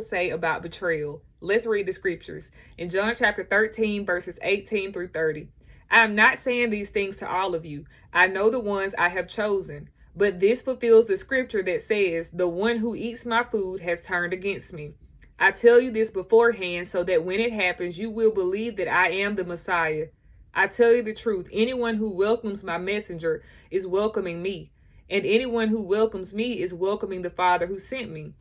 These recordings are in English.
say about betrayal. Let's read the scriptures. In John chapter 13, verses 18 through 30. I am not saying these things to all of you. I know the ones I have chosen. But this fulfills the scripture that says, the one who eats my food has turned against me. I tell you this beforehand so that when it happens, you will believe that I am the Messiah. I tell you the truth. Anyone who welcomes my messenger is welcoming me. And anyone who welcomes me is welcoming the Father who sent me.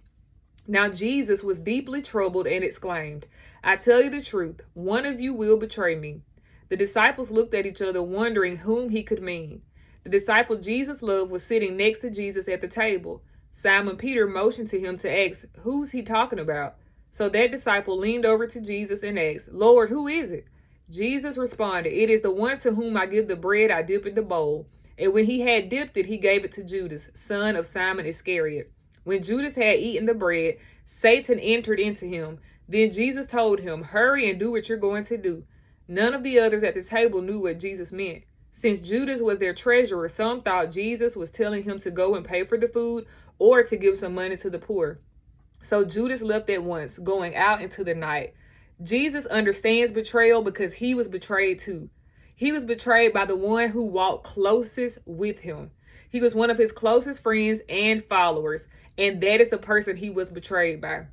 Now Jesus was deeply troubled and exclaimed, I tell you the truth, one of you will betray me. The disciples looked at each other, wondering whom he could mean. The disciple Jesus loved was sitting next to Jesus at the table. Simon Peter motioned to him to ask, who's he talking about? So that disciple leaned over to Jesus and asked, Lord, who is it? Jesus responded, it is the one to whom I give the bread I dip in the bowl. And when he had dipped it, he gave it to Judas, son of Simon Iscariot. When Judas had eaten the bread, Satan entered into him. Then Jesus told him, hurry and do what you're going to do. None of the others at the table knew what Jesus meant. Since Judas was their treasurer, some thought Jesus was telling him to go and pay for the food or to give some money to the poor. So Judas left at once, going out into the night. Jesus understands betrayal because he was betrayed too. He was betrayed by the one who walked closest with him. He was one of his closest friends and followers, and that is the person he was betrayed by.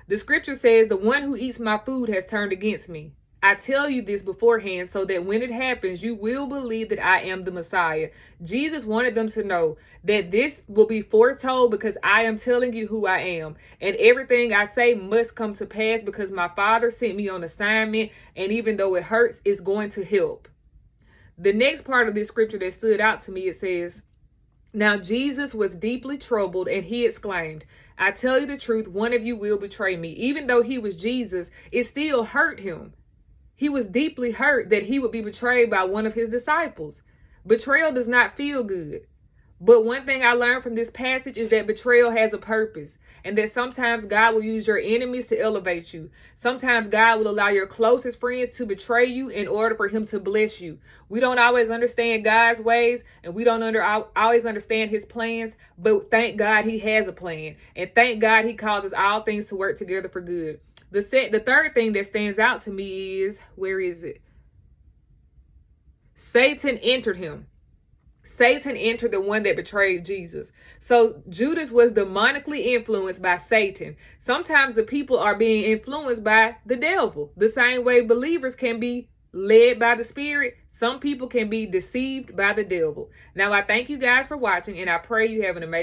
The scripture says, the one who eats my food has turned against me. I tell you this beforehand so that when it happens, you will believe that I am the Messiah. Jesus wanted them to know that this will be foretold because I am telling you who I am. And everything I say must come to pass because my Father sent me on assignment. And even though it hurts, it's going to help. The next part of this scripture that stood out to me, it says, now Jesus was deeply troubled and he exclaimed, I tell you the truth, one of you will betray me. Even though he was Jesus, it still hurt him. He was deeply hurt that he would be betrayed by one of his disciples. Betrayal does not feel good. But one thing I learned from this passage is that betrayal has a purpose, and that sometimes God will use your enemies to elevate you. Sometimes God will allow your closest friends to betray you in order for him to bless you. We don't always understand God's ways, and we don't always understand his plans, but thank God he has a plan. And thank God he causes all things to work together for good. The third thing that stands out to me is, where is it? Satan entered him. Satan entered the one that betrayed Jesus. So Judas was demonically influenced by Satan. Sometimes the people are being influenced by the devil. The same way believers can be led by the Spirit, some people can be deceived by the devil. Now, I thank you guys for watching, and I pray you have an amazing